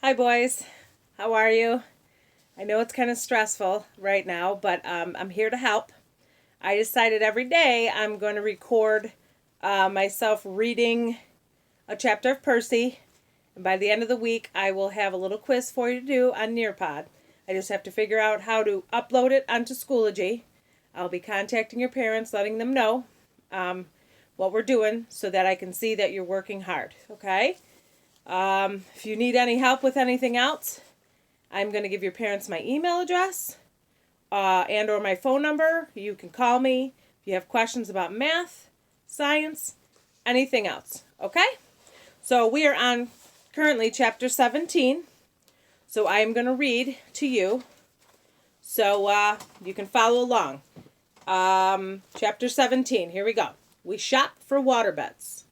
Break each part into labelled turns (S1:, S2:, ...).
S1: Hi, boys. How are you? I know it's kind of stressful right now, but I'm here to help. I decided every day I'm going to record myself reading a chapter of Percy, and by the end of the week, I will have a little quiz for you to do on Nearpod. I just have to figure out how to upload it onto Schoology. I'll be contacting your parents, letting them know what we're doing so that I can see that you're working hard, okay? If you need any help with anything else, I'm going to give your parents my email address and or my phone number. You can call me if you have questions about math, science, anything else, okay? So we are on currently chapter 17. So I am going to read to you so you can follow along. Chapter 17, here we go. We shop for water bets.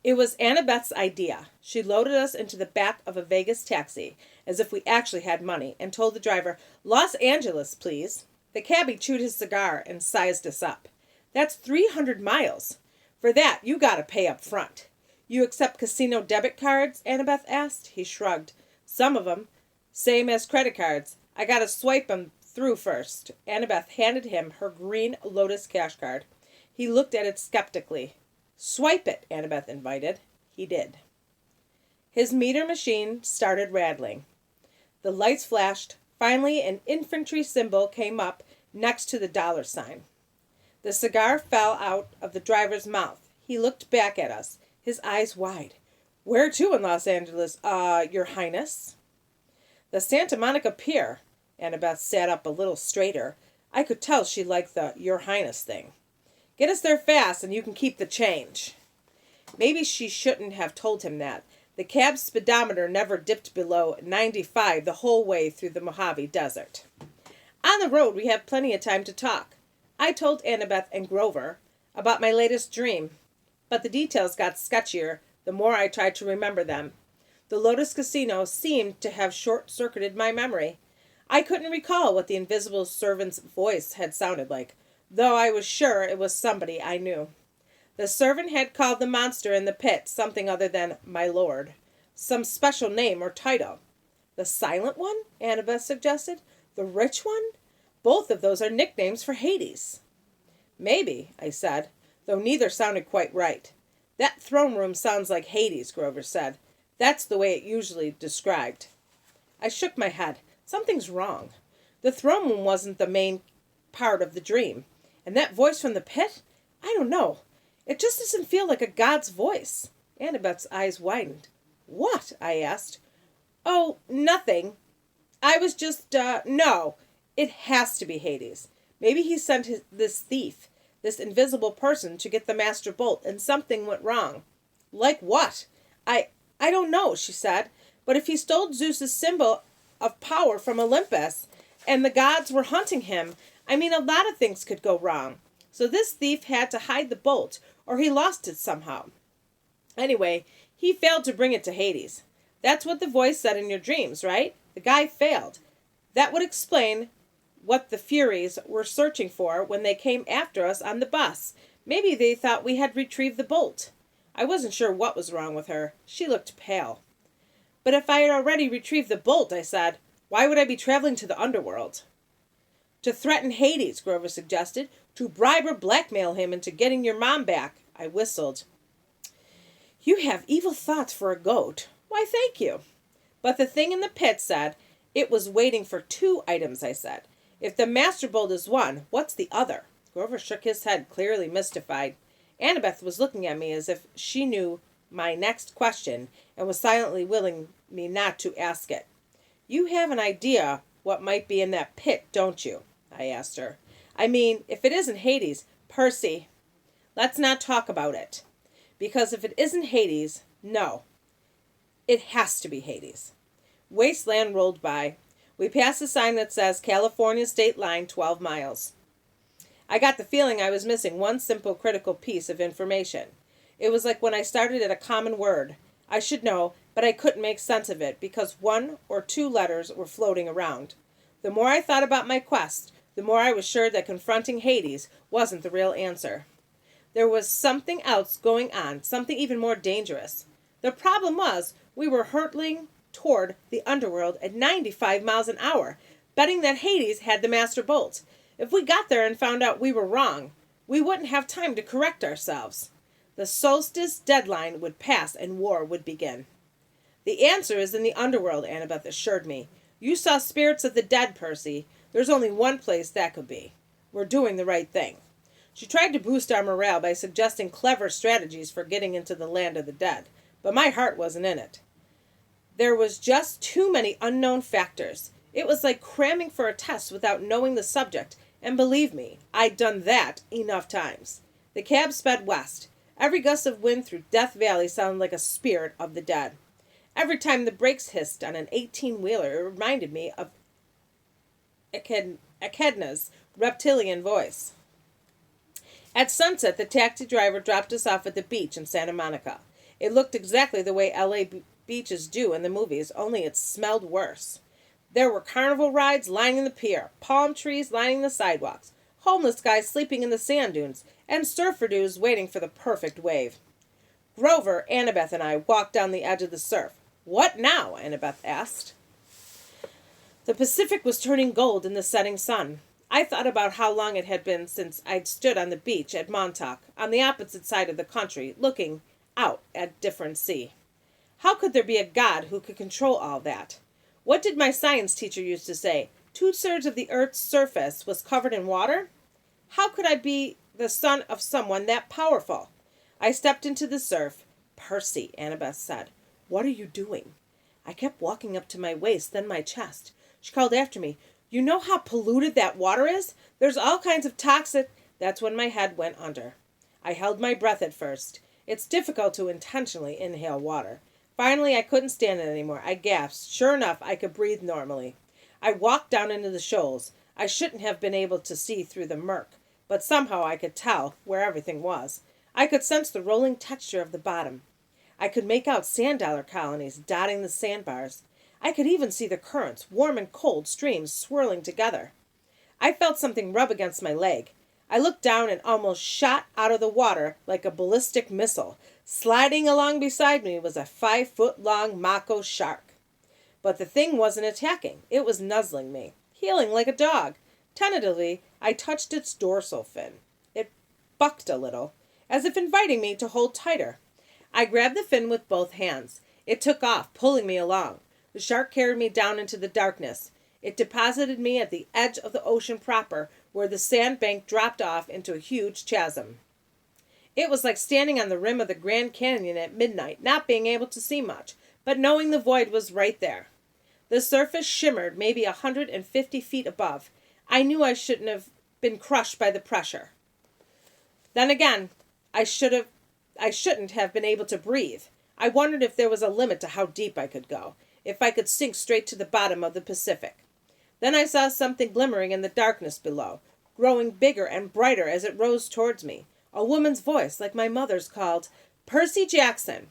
S1: It was Annabeth's idea. She loaded us into the back of a Vegas taxi, as if we actually had money, and told the driver, "Los Angeles, please." The cabbie chewed his cigar and sized us up. "That's 300 miles. For that, you gotta pay up front." "You accept casino debit cards?" Annabeth asked. He shrugged. "Some of 'em. Same as credit cards. I gotta swipe 'em through first." Annabeth handed him her green Lotus cash card. He looked at it skeptically. "Swipe it," Annabeth invited. He did. His meter machine started rattling. The lights flashed. Finally, an infantry symbol came up next to the dollar sign. The cigar fell out of the driver's mouth. He looked back at us, his eyes wide. "Where to in Los Angeles, Your Highness?" "The Santa Monica Pier." Annabeth sat up a little straighter. I could tell she liked the "Your Highness" thing. "Get us there fast and you can keep the change." Maybe she shouldn't have told him that. The cab's speedometer never dipped below 95 the whole way through the Mojave Desert. On the road we have plenty of time to talk. I told Annabeth and Grover about my latest dream, but the details got sketchier the more I tried to remember them. The Lotus Casino seemed to have short-circuited my memory. I couldn't recall what the invisible servant's voice had sounded like, though I was sure it was somebody I knew. The servant had called the monster in the pit something other than "my lord," some special name or title. "The Silent One," Annabeth suggested. "The Rich One?" Both of those are nicknames for Hades. "Maybe," I said, though neither sounded quite right. "That throne room sounds like Hades," Grover said. "That's the way it usually described." I shook my head. Something's wrong. The throne room wasn't the main part of the dream. And that voice from the pit? I don't know. It just doesn't feel like a god's voice. Annabeth's eyes widened. "What?" I asked. "Oh, nothing. I was just, no. It has to be Hades. Maybe he sent this thief, this invisible person, to get the master bolt, and something went wrong." "Like what?" I don't know," she said. "But if he stole Zeus's symbol of power from Olympus, and the gods were hunting him, I mean, a lot of things could go wrong. So this thief had to hide the bolt, or he lost it somehow. Anyway, he failed to bring it to Hades. That's what the voice said in your dreams, right? The guy failed. That would explain what the Furies were searching for when they came after us on the bus. Maybe they thought we had retrieved the bolt." I wasn't sure what was wrong with her. She looked pale. "But if I had already retrieved the bolt," I said, "why would I be traveling to the underworld?" "To threaten Hades," Grover suggested. "To bribe or blackmail him into getting your mom back." I whistled. "You have evil thoughts for a goat." "Why, thank you." "But the thing in the pit said it was waiting for 2 items," I said. "If the master bolt is one, what's the other?" Grover shook his head, clearly mystified. Annabeth was looking at me as if she knew my next question and was silently willing me not to ask it. "You have an idea what might be in that pit, don't you?" I asked her. "I mean, if it isn't Hades, Percy, let's not talk about it. Because if it isn't Hades, no. It has to be Hades." Wasteland rolled by. We passed a sign that says California State Line 12 miles. I got the feeling I was missing one simple critical piece of information. It was like when I started at a common word. I should know, but I couldn't make sense of it because 1 or 2 letters were floating around. The more I thought about my quest, the more I was sure that confronting Hades wasn't the real answer. There was something else going on, something even more dangerous. The problem was, we were hurtling toward the underworld at 95 miles an hour, betting that Hades had the master bolt. If we got there and found out we were wrong, we wouldn't have time to correct ourselves. The solstice deadline would pass and war would begin. The answer is in the underworld, Annabeth assured me. You saw spirits of the dead, Percy. There's only one place that could be. We're doing the right thing. She tried to boost our morale by suggesting clever strategies for getting into the land of the dead, but my heart wasn't in it. There was just too many unknown factors. It was like cramming for a test without knowing the subject, and believe me, I'd done that enough times. The cab sped west. Every gust of wind through Death Valley sounded like a spirit of the dead. Every time the brakes hissed on an 18-wheeler, it reminded me of Echidna's reptilian voice. At sunset, the taxi driver dropped us off at the beach in Santa Monica. It looked exactly the way L.A. beaches do in the movies, only it smelled worse. There were carnival rides lining the pier, palm trees lining the sidewalks, homeless guys sleeping in the sand dunes, and surfer dudes waiting for the perfect wave. Grover, Annabeth, and I walked down the edge of the surf. What now? Annabeth asked. The Pacific was turning gold in the setting sun. I thought about how long it had been since I'd stood on the beach at Montauk, on the opposite side of the country, looking out at different sea. How could there be a God who could control all that? What did my science teacher used to say? 2/3 of the Earth's surface was covered in water? How could I be the son of someone that powerful? I stepped into the surf. Percy, Annabeth said. What are you doing? I kept walking up to my waist, then my chest. She called after me. You know how polluted that water is? There's all kinds of toxic... That's when my head went under. I held my breath at first. It's difficult to intentionally inhale water. Finally, I couldn't stand it anymore. I gasped. Sure enough, I could breathe normally. I walked down into the shoals. I shouldn't have been able to see through the murk, but somehow I could tell where everything was. I could sense the rolling texture of the bottom. I could make out sand dollar colonies dotting the sandbars. I could even see the currents, warm and cold streams swirling together. I felt something rub against my leg. I looked down and almost shot out of the water like a ballistic missile. Sliding along beside me was a 5-foot-long mako shark. But the thing wasn't attacking. It was nuzzling me, heeling like a dog. Tentatively, I touched its dorsal fin. It bucked a little, as if inviting me to hold tighter. I grabbed the fin with both hands. It took off, pulling me along. The shark carried me down into the darkness. It deposited me at the edge of the ocean proper, where the sandbank dropped off into a huge chasm. It was like standing on the rim of the Grand Canyon at midnight, not being able to see much, but knowing the void was right there. The surface shimmered maybe 150 feet above. I knew I shouldn't have been crushed by the pressure. Then again, I shouldn't have been able to breathe. I wondered if there was a limit to how deep I could go, if I could sink straight to the bottom of the Pacific. Then I saw something glimmering in the darkness below, growing bigger and brighter as it rose towards me. A woman's voice, like my mother's, called, Percy Jackson.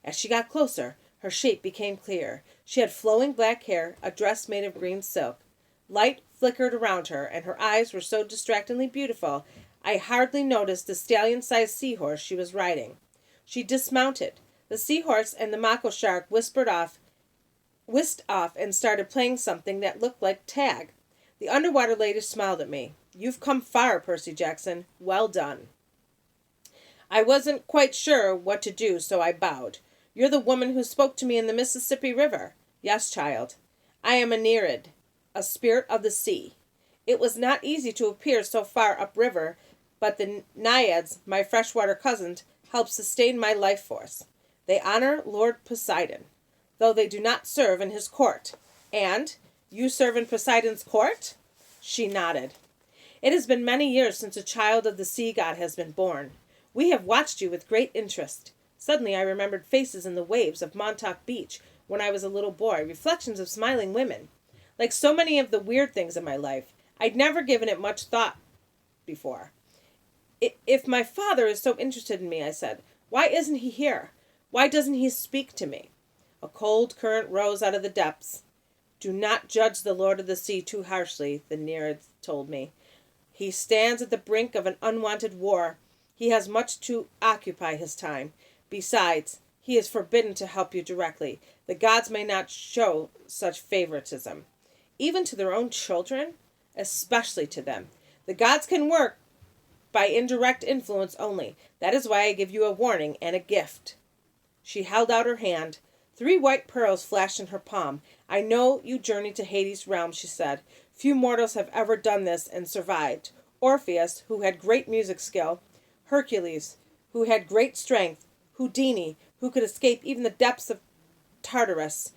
S1: As she got closer, her shape became clear. She had flowing black hair, a dress made of green silk. Light flickered around her, and her eyes were so distractingly beautiful, I hardly noticed the stallion-sized seahorse she was riding. She dismounted. The seahorse and the mako shark whisked off and started playing something that looked like tag. The underwater lady smiled at me. You've come far, Percy Jackson. Well done. I wasn't quite sure what to do, so I bowed. You're the woman who spoke to me in the Mississippi River. Yes, child. I am a Nereid, a spirit of the sea. It was not easy to appear so far upriver, but the Naiads, my freshwater cousins, help sustain my life force. They honor Lord Poseidon, though they do not serve in his court. And you serve in Poseidon's court? She nodded. It has been many years since a child of the sea god has been born. We have watched you with great interest. Suddenly I remembered faces in the waves of Montauk Beach when I was a little boy, reflections of smiling women. Like so many of the weird things in my life, I'd never given it much thought before. If my father is so interested in me, I said, why isn't he here? Why doesn't he speak to me? A cold current rose out of the depths. Do not judge the Lord of the Sea too harshly, the Nereid told me. He stands at the brink of an unwanted war. He has much to occupy his time. Besides, He is forbidden to help you directly. The gods may not show such favoritism, even to their own children, especially to them. The gods can work by indirect influence only. That is why I give you a warning and a gift." She held out her hand. 3 white pearls flashed in her palm. "I know you journeyed to Hades' realm," she said. "Few mortals have ever done this and survived. Orpheus, who had great music skill, Hercules, who had great strength, Houdini, who could escape even the depths of Tartarus.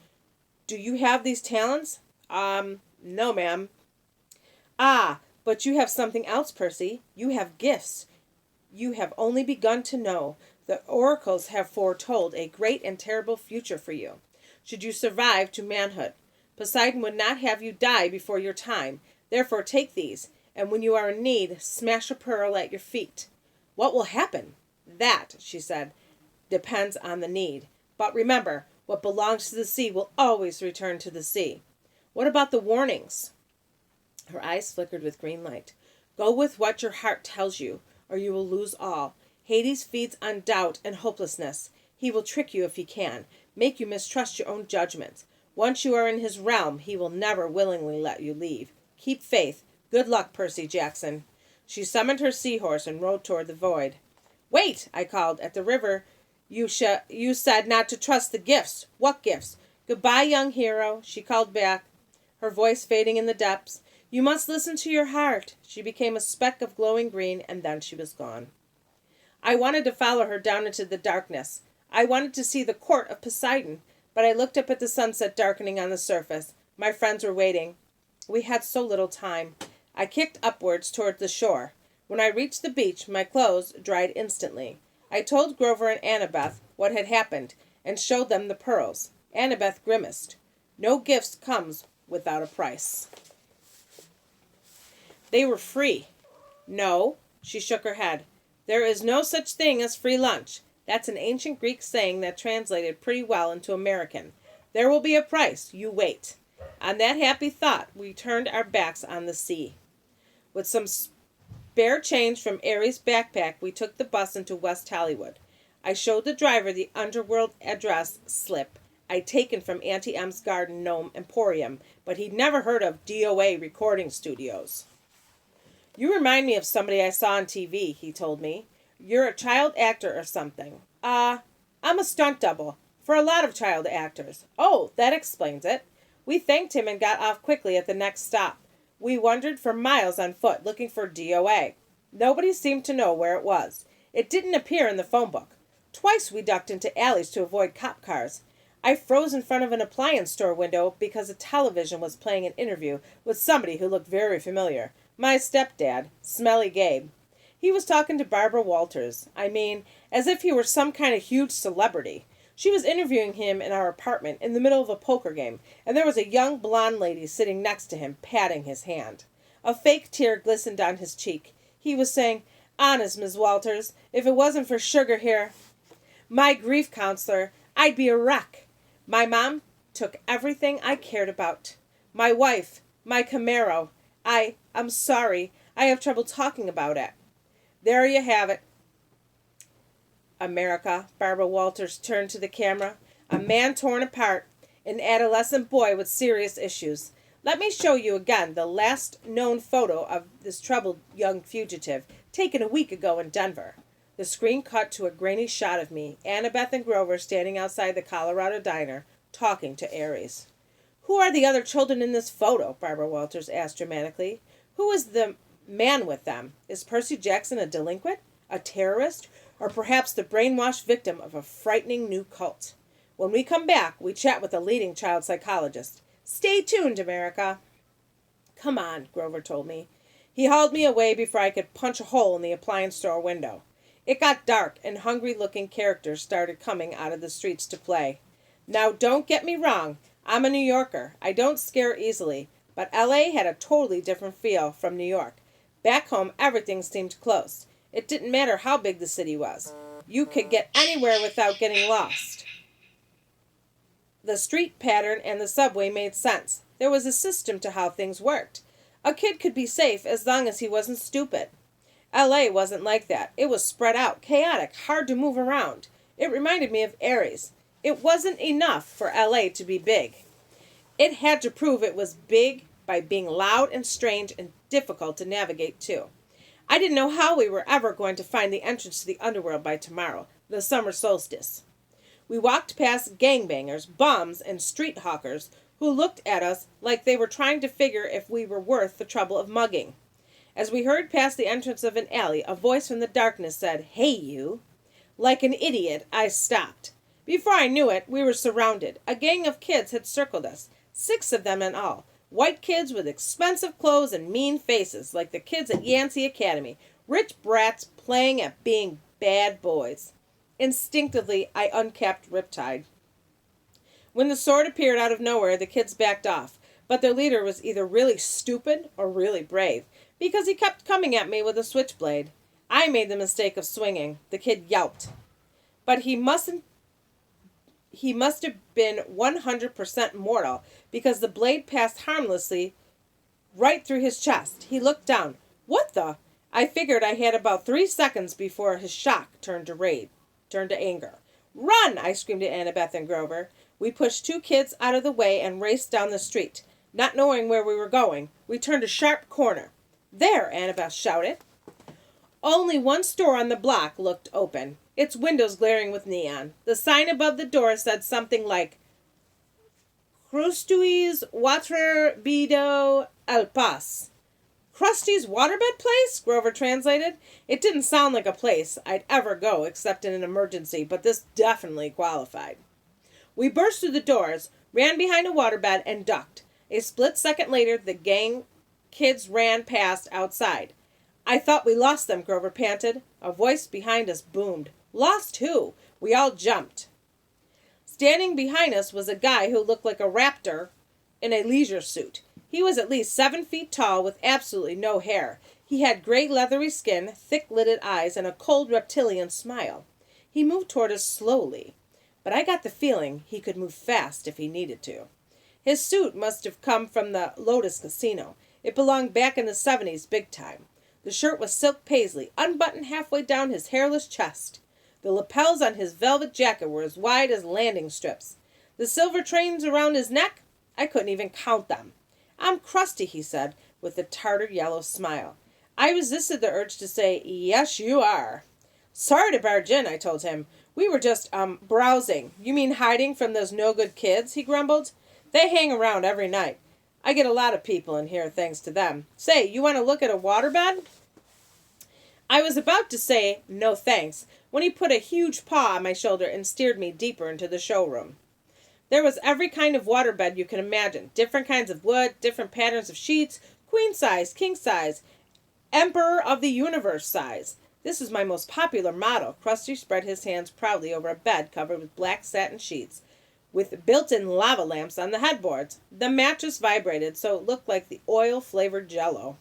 S1: Do you have these talents?" No, ma'am." "Ah, but you have something else, Percy. You have gifts. You have only begun to know. The oracles have foretold a great and terrible future for you, should you survive to manhood. Poseidon would not have you die before your time. Therefore take these, and when you are in need, smash a pearl at your feet." "What will happen?" "That," she said, "depends on the need. But remember, what belongs to the sea will always return to the sea." "What about the warnings?" Her eyes flickered with green light. "Go with what your heart tells you, or you will lose all. Hades feeds on doubt and hopelessness. He will trick you if he can, make you mistrust your own judgments. Once you are in his realm, he will never willingly let you leave. Keep faith. Good luck, Percy Jackson." She summoned her seahorse and rode toward the void. "Wait!" I called. "At the river, you said not to trust the gifts. What gifts?" "Goodbye, young hero," she called back, her voice fading in the depths. "You must listen to your heart." She became a speck of glowing green, and then she was gone. I wanted to follow her down into the darkness. I wanted to see the court of Poseidon, but I looked up at the sunset darkening on the surface. My friends were waiting. We had so little time. I kicked upwards toward the shore. When I reached the beach, my clothes dried instantly. I told Grover and Annabeth what had happened, and showed them the pearls. Annabeth grimaced. "No gifts comes without a price." "They were free." "No." She shook her head. "There is no such thing as free lunch. That's an ancient Greek saying that translated pretty well into American. There will be a price. You wait." On that happy thought, we turned our backs on the sea. With some spare change from Aries' backpack, we took the bus into West Hollywood. I showed the driver the underworld address slip I'd taken from Auntie M's Garden Gnome Emporium, but he'd never heard of DOA recording studios. "You remind me of somebody I saw on TV, he told me. "You're a child actor or something." I'm a stunt double for a lot of child actors." "Oh, that explains it." We thanked him and got off quickly at the next stop. We wandered for miles on foot looking for DOA. Nobody seemed to know where it was. It didn't appear in the phone book. Twice we ducked into alleys to avoid cop cars. I froze in front of an appliance store window because a television was playing an interview with somebody who looked very familiar. My stepdad, Smelly Gabe. He was talking to Barbara Walters. I mean, as if he were some kind of huge celebrity. She was interviewing him in our apartment in the middle of a poker game, and there was a young blonde lady sitting next to him, patting his hand. A fake tear glistened on his cheek. He was saying, "Honest, Miss Walters, if it wasn't for sugar here, my grief counselor, I'd be a wreck. My mom took everything I cared about. My wife, my Camaro. I'm sorry. I have trouble talking about it." There you have it. America, Barbara Walters turned to the camera. "A man torn apart. An adolescent boy with serious issues. Let me show you again the last known photo of this troubled young fugitive, taken a week ago in Denver." The screen cut to a grainy shot of me, Annabeth and Grover standing outside the Colorado Diner, talking to Aries. "Who are the other children in this photo?" Barbara Walters asked dramatically. "Who is the man with them? Is Percy Jackson a delinquent, a terrorist, or perhaps the brainwashed victim of a frightening new cult?" When we come back, we chat with a leading child psychologist. Stay tuned, America. "Come on," Grover told me. He hauled me away before I could punch a hole in the appliance store window. It got dark, and hungry-looking characters started coming out of the streets to play. Now, don't get me wrong. I'm a New Yorker. I don't scare easily. But L.A. had a totally different feel from New York. Back home, everything seemed close. It didn't matter how big the city was. You could get anywhere without getting lost. The street pattern and the subway made sense. There was a system to how things worked. A kid could be safe as long as he wasn't stupid. L.A. wasn't like that. It was spread out, chaotic, hard to move around. It reminded me of Aries. It wasn't enough for LA to be big. It had to prove it was big by being loud and strange and difficult to navigate too. I didn't know how we were ever going to find the entrance to the underworld by tomorrow, the summer solstice. We walked past gangbangers, bums, and street hawkers who looked at us like they were trying to figure if we were worth the trouble of mugging. As we hurried past the entrance of an alley, a voice from the darkness said, "Hey, you." Like an idiot, I stopped. Before I knew it, we were surrounded. A gang of kids had circled us, 6 of them in all. White kids with expensive clothes and mean faces, like the kids at Yancey Academy. Rich brats playing at being bad boys. Instinctively, I uncapped Riptide. When the sword appeared out of nowhere, the kids backed off. But their leader was either really stupid or really brave, because he kept coming at me with a switchblade. I made the mistake of swinging. The kid yelped. But he must have been 100% mortal, because the blade passed harmlessly right through his chest. He looked down. What the? I figured I had about 3 seconds before his shock turned to anger. "Run!" I screamed at Annabeth and Grover. We pushed 2 kids out of the way and raced down the street. Not knowing where we were going, we turned a sharp corner. "There!" Annabeth shouted. Only one store on the block looked open, its windows glaring with neon. The sign above the door said something like, "Krusty's Water Bedo El Pas." "Krusty's waterbed place?" Grover translated. It didn't sound like a place I'd ever go except in an emergency, but this definitely qualified. We burst through the doors, ran behind a waterbed, and ducked. A split second later, the gang kids ran past outside. "I thought we lost them," Grover panted. A voice behind us boomed. "Lost who?" We all jumped. Standing behind us was a guy who looked like a raptor in a leisure suit. He was at least 7 feet tall with absolutely no hair. He had gray leathery skin, thick-lidded eyes, and a cold reptilian smile. He moved toward us slowly, but I got the feeling he could move fast if he needed to. His suit must have come from the Lotus Casino. It belonged back in the 70s big time. The shirt was silk paisley, unbuttoned halfway down his hairless chest. The lapels on his velvet jacket were as wide as landing strips. The silver trains around his neck, I couldn't even count them. "I'm Krusty," he said, with a tartar yellow smile. I resisted the urge to say, "Yes, you are." "Sorry to barge in," I told him. "We were just, browsing." "You mean hiding from those no-good kids?" he grumbled. "They hang around every night. I get a lot of people in here thanks to them. Say, you want to look at a waterbed?" I was about to say, "No thanks," when he put a huge paw on my shoulder and steered me deeper into the showroom. There was every kind of waterbed you can imagine. Different kinds of wood, different patterns of sheets, queen size, king size, emperor of the universe size. This is my most popular model. Krusty spread his hands proudly over a bed covered with black satin sheets, with built-in lava lamps on the headboards. The mattress vibrated, so it looked like the oil-flavored Jell-O.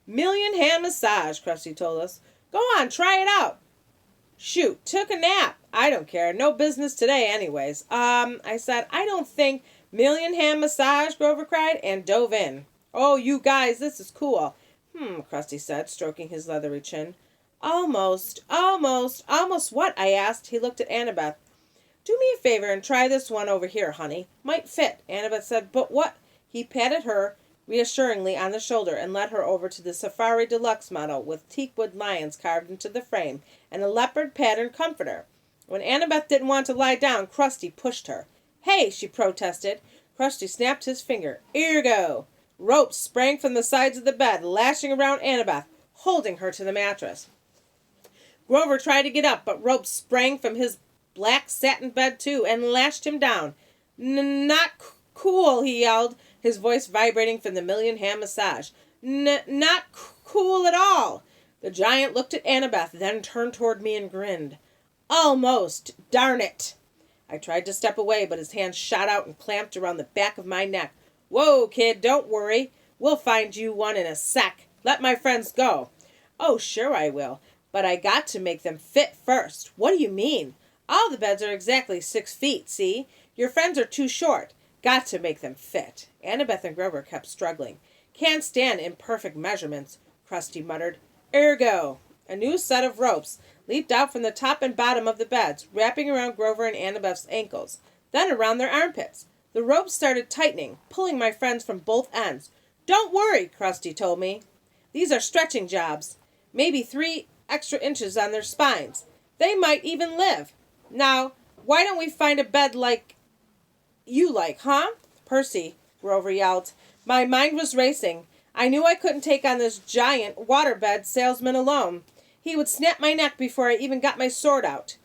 S1: "Million hand massage," Krusty told us. "Go on, try it out." "Shoot, took a nap. I don't care. No business today anyways." I said, "I don't think—" "Million hand massage," Grover cried, and dove in. "Oh, you guys, this is cool." Krusty said, stroking his leathery chin. Almost what?" I asked. He looked at Annabeth. "Do me a favor and try this one over here, honey. Might fit." Annabeth said, "But what—" He patted her reassuringly on the shoulder and led her over to the Safari Deluxe model with teakwood lions carved into the frame and a leopard pattern comforter. When Annabeth didn't want to lie down, Krusty pushed her. "Hey!" she protested. Krusty snapped his finger. "Ergo!" Ropes sprang from the sides of the bed, lashing around Annabeth, holding her to the mattress. Grover tried to get up, but ropes sprang from his black satin bed too and lashed him down. Not cool," he yelled, his voice vibrating from the million hand massage. Not cool at all." The giant looked at Annabeth, then turned toward me and grinned. "Almost, darn it." I tried to step away, but his hand shot out and clamped around the back of my neck. "Whoa, kid, don't worry. We'll find you one in a sec. Let my friends go." "Oh, sure I will. But I got to make them fit first." "What do you mean?" "All the beds are exactly 6 feet, see? Your friends are too short. Got to make them fit." Annabeth and Grover kept struggling. "Can't stand imperfect measurements," Krusty muttered. "Ergo!" A new set of ropes, leaped out from the top and bottom of the beds, wrapping around Grover and Annabeth's ankles, then around their armpits. The ropes started tightening, pulling my friends from both ends. Don't worry, Krusty told me. These are stretching jobs. Maybe 3 extra inches on their spines. They might even live. Now, why don't we find a bed like you like, huh? Percy, Grover yelled. My mind was racing. I knew I couldn't take on this giant waterbed salesman alone. He would snap my neck before I even got my sword out.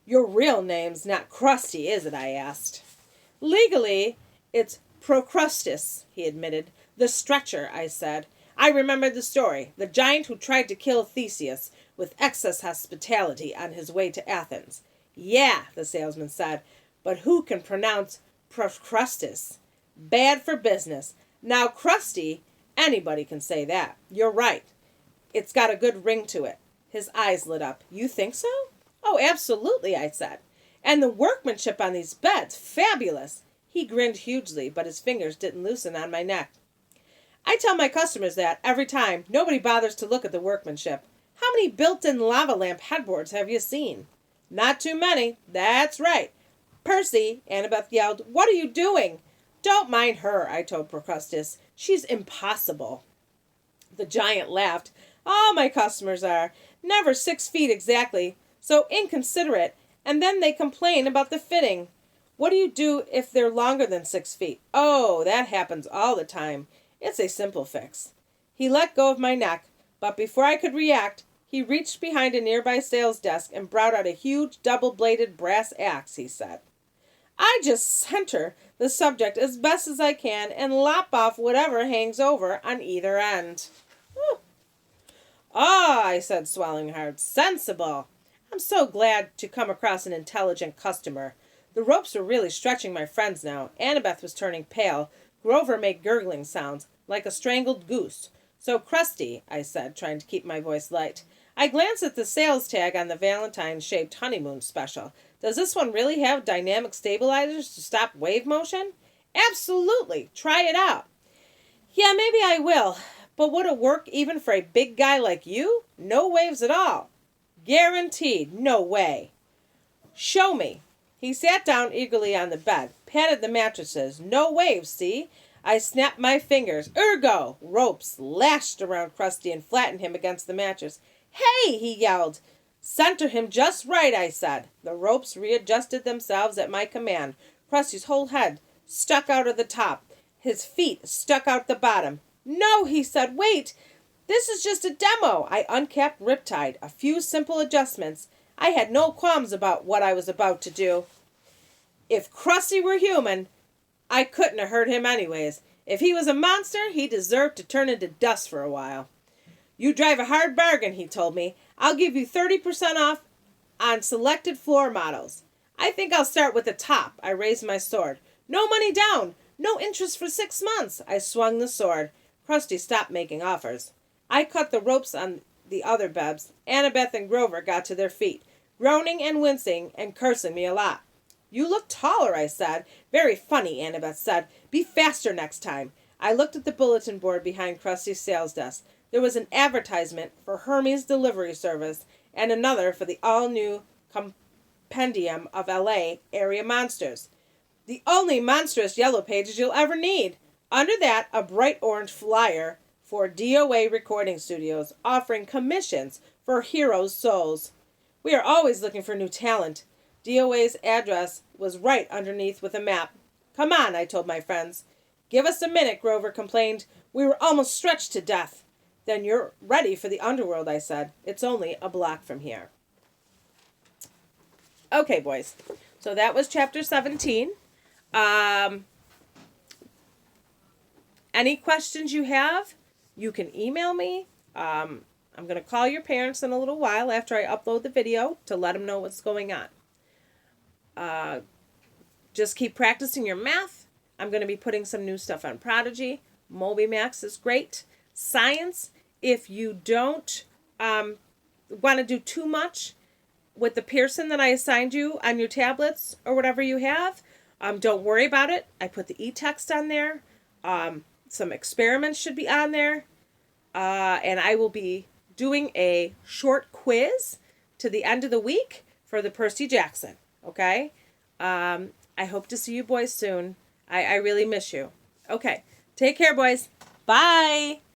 S1: Your real name's not Krusty, is it? I asked. Legally, it's Procrustes, he admitted. The stretcher, I said. I remembered the story. The giant who tried to kill Theseus with excess hospitality on his way to Athens. Yeah, the salesman said, but who can pronounce Procrustes? Bad for business. Now, Krusty, anybody can say that. You're right. It's got a good ring to it. His eyes lit up. You think so? Oh, absolutely, I said. And the workmanship on these beds, fabulous. He grinned hugely, but his fingers didn't loosen on my neck. I tell my customers that every time. Nobody bothers to look at the workmanship. How many built-in lava lamp headboards have you seen? Not too many. That's right. Percy, Annabeth yelled, what are you doing? Don't mind her, I told Procrustes. She's impossible. The giant laughed. All my customers are. Never 6 feet exactly. So inconsiderate. And then they complain about the fitting. What do you do if they're longer than 6 feet? Oh, that happens all the time. It's a simple fix. He let go of my neck, but before I could react, he reached behind a nearby sales desk and brought out a huge double-bladed brass axe, he said. I just center the subject as best as I can and lop off whatever hangs over on either end. Ah, I said, swallowing hard. Sensible. I'm so glad to come across an intelligent customer. The ropes were really stretching my friends now. Annabeth was turning pale. Grover made gurgling sounds, like a strangled goose. So, Krusty, I said, trying to keep my voice light. I glanced at the sales tag on the Valentine-shaped honeymoon special. Does this one really have dynamic stabilizers to stop wave motion? Absolutely. Try it out. Yeah, maybe I will. But would it work even for a big guy like you? No waves at all. Guaranteed. No way. Show me. He sat down eagerly on the bed, patted the mattresses. No waves, see? I snapped my fingers. Ergo! Ropes lashed around Krusty and flattened him against the mattress. Hey! He yelled. Center him just right, I said. The ropes readjusted themselves at my command. Krusty's whole head stuck out of the top. His feet stuck out the bottom. No, he said. Wait! This is just a demo. I uncapped Riptide. A few simple adjustments. I had no qualms about what I was about to do. If Krusty were human, I couldn't have hurt him anyways. If he was a monster, he deserved to turn into dust for a while. You drive a hard bargain, he told me. I'll give you 30% off on selected floor models. I think I'll start with the top. I raised my sword. No money down. No interest for 6 months. I swung the sword. Krusty stopped making offers. I cut the ropes on the other bebs. Annabeth and Grover got to their feet, groaning and wincing and cursing me a lot. You look taller, I said. Very funny, Annabeth said. Be faster next time. I looked at the bulletin board behind Krusty's sales desk. There was an advertisement for Hermes Delivery Service and another for the all-new Compendium of L.A. Area Monsters. The only monstrous yellow pages you'll ever need. Under that, a bright orange flyer for DOA Recording Studios offering commissions for heroes' souls. We are always looking for new talent. DOA's address was right underneath with a map. Come on, I told my friends. Give us a minute, Grover complained. We were almost stretched to death. Then you're ready for the underworld, I said. It's only a block from here. Okay, boys. So that was chapter 17. Any questions you have, you can email me. I'm going to call your parents in a little while after I upload the video to let them know what's going on. Just keep practicing your math. I'm going to be putting some new stuff on Prodigy. MobyMax is great. Science, if you don't want to do too much with the Pearson that I assigned you on your tablets or whatever you have, don't worry about it. I put the e-text on there. Some experiments should be on there. And I will be doing a short quiz to the end of the week for the Percy Jackson. Okay? I hope to see you boys soon. I really miss you. Okay. Take care, boys. Bye.